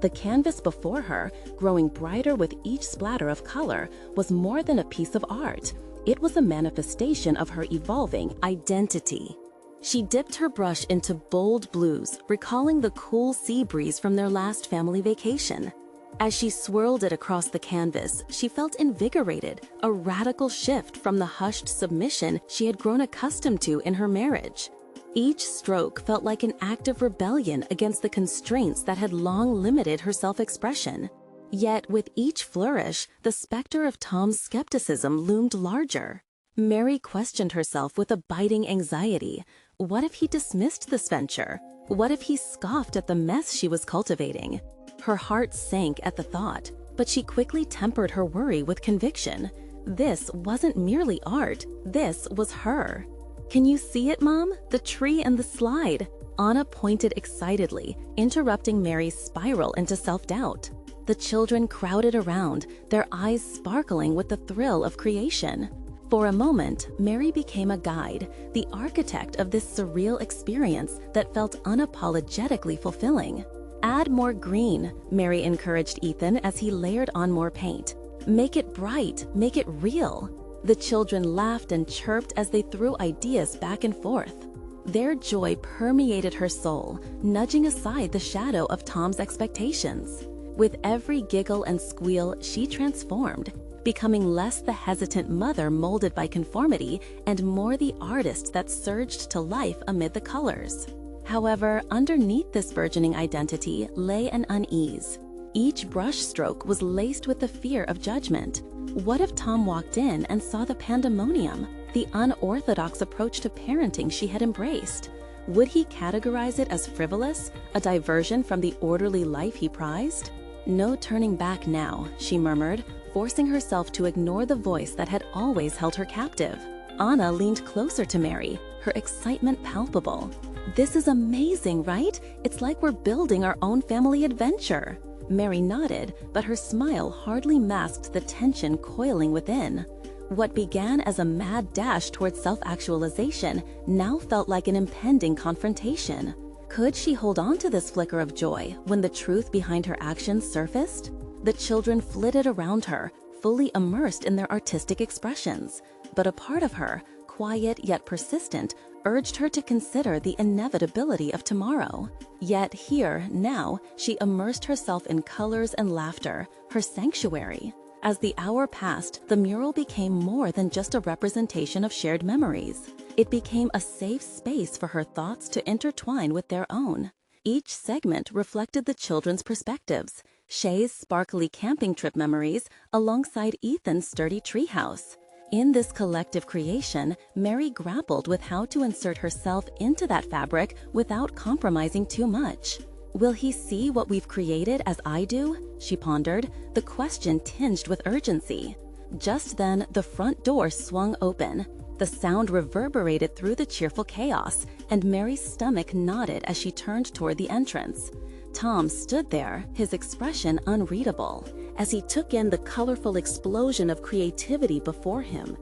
The canvas before her, growing brighter with each splatter of color, was more than a piece of art. It was a manifestation of her evolving identity. She dipped her brush into bold blues, recalling the cool sea breeze from their last family vacation. As she swirled it across the canvas, she felt invigorated, a radical shift from the hushed submission she had grown accustomed to in her marriage. Each stroke felt like an act of rebellion against the constraints that had long limited her self-expression. Yet with each flourish, the specter of Tom's skepticism loomed larger. Mary questioned herself with a biting anxiety. What if he dismissed this venture? What if he scoffed at the mess she was cultivating? Her heart sank at the thought, but she quickly tempered her worry with conviction. This wasn't merely art, this was her. "Can you see it, Mom? The tree and the slide." Anna pointed excitedly, interrupting Mary's spiral into self-doubt. The children crowded around, their eyes sparkling with the thrill of creation. For a moment, Mary became a guide, the architect of this surreal experience that felt unapologetically fulfilling. "Add more green," Mary encouraged Ethan as he layered on more paint. "Make it bright, make it real." The children laughed and chirped as they threw ideas back and forth. Their joy permeated her soul, nudging aside the shadow of Tom's expectations. With every giggle and squeal, she transformed, becoming less the hesitant mother molded by conformity and more the artist that surged to life amid the colors. However, underneath this burgeoning identity lay an unease. Each brushstroke was laced with the fear of judgment. What if Tom walked in and saw the pandemonium, the unorthodox approach to parenting she had embraced? Would he categorize it as frivolous, a diversion from the orderly life he prized? "No turning back now," she murmured, forcing herself to ignore the voice that had always held her captive. Anna leaned closer to Mary, her excitement palpable. "This is amazing, right? It's like we're building our own family adventure." Mary nodded, but her smile hardly masked the tension coiling within. What began as a mad dash towards self-actualization now felt like an impending confrontation. Could she hold on to this flicker of joy when the truth behind her actions surfaced? The children flitted around her, fully immersed in their artistic expressions. But a part of her, quiet yet persistent, urged her to consider the inevitability of tomorrow. Yet here, now, she immersed herself in colors and laughter, her sanctuary. As the hour passed, the mural became more than just a representation of shared memories. It became a safe space for her thoughts to intertwine with their own. Each segment reflected the children's perspectives, Shay's sparkly camping trip memories alongside Ethan's sturdy treehouse. In this collective creation, Mary grappled with how to insert herself into that fabric without compromising too much. Will he see what we've created as I do? She pondered, the question tinged with urgency. Just then, the front door swung open. The sound reverberated through the cheerful chaos, and Mary's stomach nodded as she turned toward the entrance. Tom stood there, his expression unreadable, as he took in the colorful explosion of creativity before him.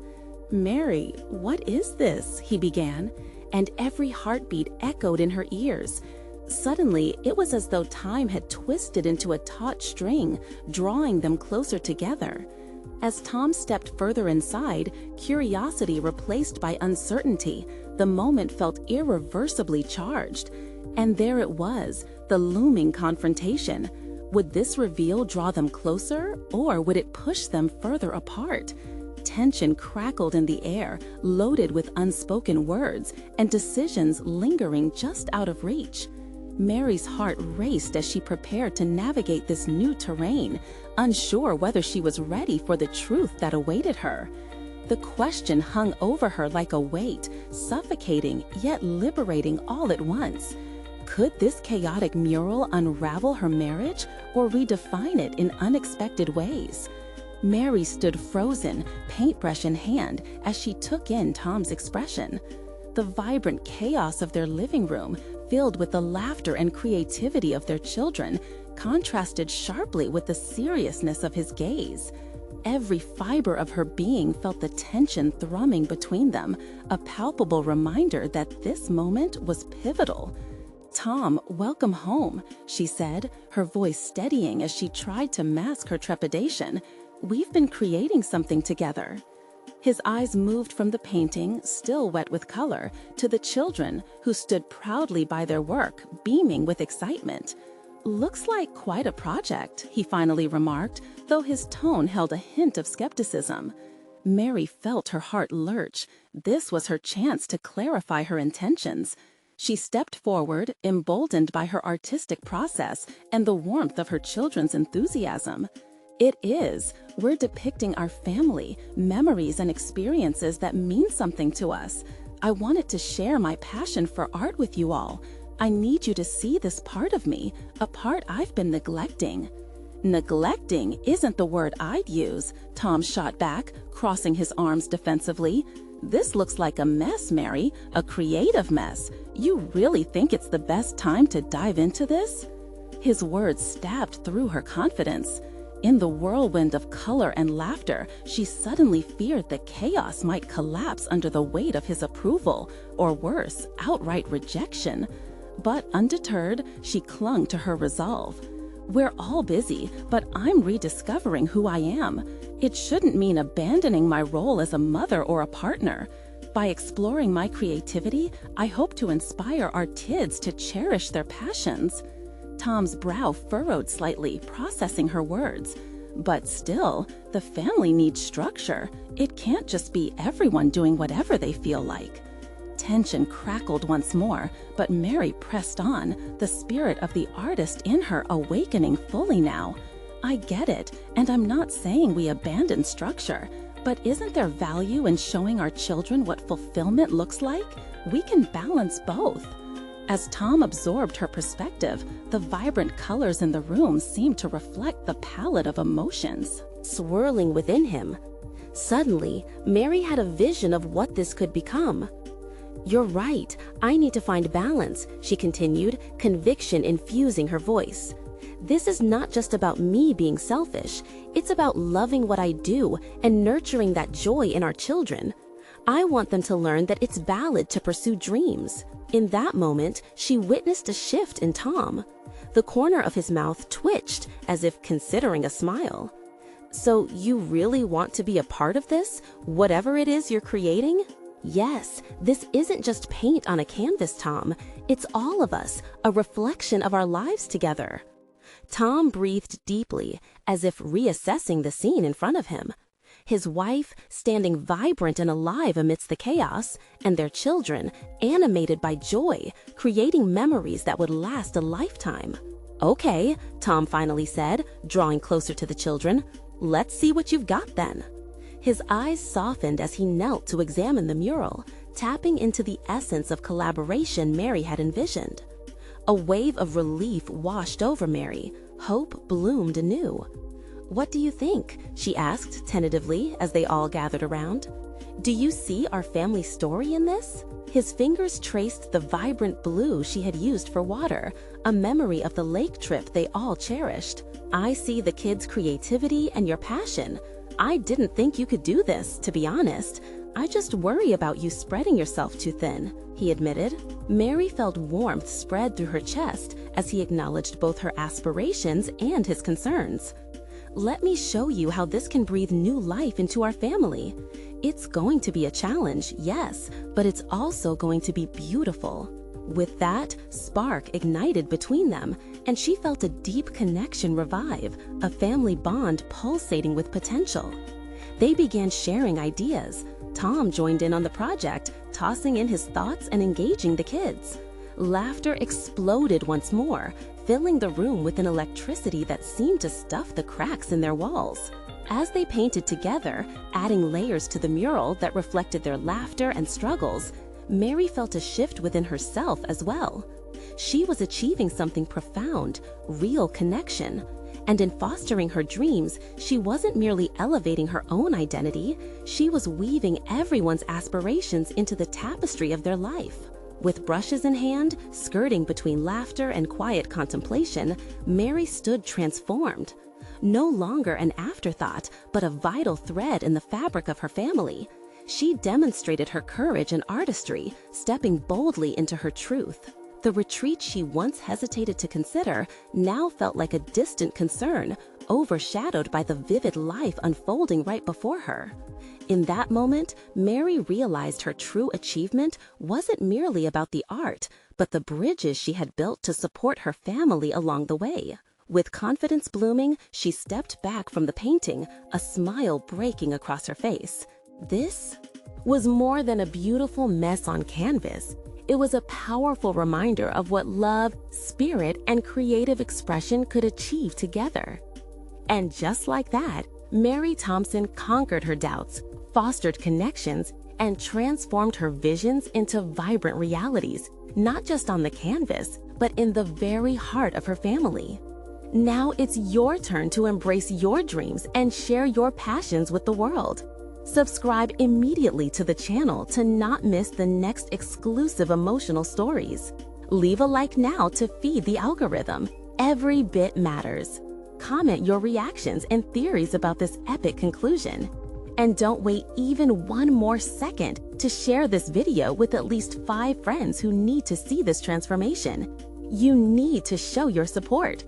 "Mary, what is this?" he began, and every heartbeat echoed in her ears. Suddenly, it was as though time had twisted into a taut string, drawing them closer together. As Tom stepped further inside, curiosity replaced by uncertainty, the moment felt irreversibly charged. And there it was, the looming confrontation. Would this reveal draw them closer, or would it push them further apart? Tension crackled in the air, loaded with unspoken words, and decisions lingering just out of reach. Mary's heart raced as she prepared to navigate this new terrain, unsure whether she was ready for the truth that awaited her. The question hung over her like a weight, suffocating yet liberating all at once. Could this chaotic mural unravel her marriage or redefine it in unexpected ways? Mary stood frozen, paintbrush in hand, as she took in Tom's expression. The vibrant chaos of their living room, filled with the laughter and creativity of their children, contrasted sharply with the seriousness of his gaze. Every fiber of her being felt the tension thrumming between them, a palpable reminder that this moment was pivotal. "Tom, welcome home," she said, her voice steadying as she tried to mask her trepidation. "We've been creating something together." His eyes moved from the painting, still wet with color, to the children, who stood proudly by their work, beaming with excitement. "Looks like quite a project," he finally remarked, though his tone held a hint of skepticism. Mary felt her heart lurch. This was her chance to clarify her intentions. She stepped forward, emboldened by her artistic process and the warmth of her children's enthusiasm. "It is. We're depicting our family, memories, and experiences that mean something to us. I wanted to share my passion for art with you all. I need you to see this part of me, a part I've been neglecting." "Neglecting isn't the word I'd use," Tom shot back, crossing his arms defensively. "This looks like a mess, Mary, a creative mess. You really think it's the best time to dive into this?" His words stabbed through her confidence. In the whirlwind of color and laughter, she suddenly feared the chaos might collapse under the weight of his approval, or worse, outright rejection. But undeterred, she clung to her resolve. "We're all busy, but I'm rediscovering who I am. It shouldn't mean abandoning my role as a mother or a partner. By exploring my creativity, I hope to inspire our kids to cherish their passions." Tom's brow furrowed slightly, processing her words. "But still, the family needs structure. It can't just be everyone doing whatever they feel like." Tension crackled once more, but Mary pressed on, the spirit of the artist in her awakening fully now. "I get it, and I'm not saying we abandon structure, but isn't there value in showing our children what fulfillment looks like? We can balance both." As Tom absorbed her perspective, the vibrant colors in the room seemed to reflect the palette of emotions swirling within him. Suddenly, Mary had a vision of what this could become. "You're right, I need to find balance," she continued, conviction infusing her voice. This is not just about me being selfish. It's about loving what I do and nurturing that joy in our children. I want them to learn that it's valid to pursue dreams." In that moment, she witnessed a shift in Tom. The corner of his mouth twitched as if considering a smile. "So you really want to be a part of this, whatever it is you're creating?" "Yes, this isn't just paint on a canvas, Tom. It's all of us, a reflection of our lives together." Tom breathed deeply, as if reassessing the scene in front of him. His wife, standing vibrant and alive amidst the chaos, and their children, animated by joy, creating memories that would last a lifetime. "Okay," Tom finally said, drawing closer to the children. "Let's see what you've got then." His eyes softened as he knelt to examine the mural, tapping into the essence of collaboration Mary had envisioned. A wave of relief washed over Mary. Hope bloomed anew. "What do you think?" she asked tentatively as they all gathered around. "Do you see our family story in this?" His fingers traced the vibrant blue she had used for water, a memory of the lake trip they all cherished. "I see the kids' creativity and your passion. I didn't think you could do this, to be honest. I just worry about you spreading yourself too thin," he admitted. Mary felt warmth spread through her chest as he acknowledged both her aspirations and his concerns. "Let me show you how this can breathe new life into our family. It's going to be a challenge, yes, but it's also going to be beautiful." With that, spark ignited between them, and she felt a deep connection revive, a family bond pulsating with potential. They began sharing ideas. Tom joined in on the project, tossing in his thoughts and engaging the kids. Laughter exploded once more, filling the room with an electricity that seemed to stuff the cracks in their walls. As they painted together, adding layers to the mural that reflected their laughter and struggles, Mary felt a shift within herself as well. She was achieving something profound, real connection. And in fostering her dreams, she wasn't merely elevating her own identity, she was weaving everyone's aspirations into the tapestry of their life. With brushes in hand, skirting between laughter and quiet contemplation, Mary stood transformed. No longer an afterthought, but a vital thread in the fabric of her family. She demonstrated her courage and artistry, stepping boldly into her truth. The retreat she once hesitated to consider now felt like a distant concern, overshadowed by the vivid life unfolding right before her. In that moment, Mary realized her true achievement wasn't merely about the art, but the bridges she had built to support her family along the way. With confidence blooming, she stepped back from the painting, a smile breaking across her face. This was more than a beautiful mess on canvas. It was a powerful reminder of what love, spirit, and creative expression could achieve together. And just like that, Mary Thompson conquered her doubts, fostered connections, and transformed her visions into vibrant realities, not just on the canvas, but in the very heart of her family. Now it's your turn to embrace your dreams and share your passions with the world. Subscribe immediately to the channel to not miss the next exclusive emotional stories. Leave a like now to feed the algorithm. Every bit matters. Comment your reactions and theories about this epic conclusion. And don't wait even one more second to share this video with at least 5 friends who need to see this transformation. You need to show your support.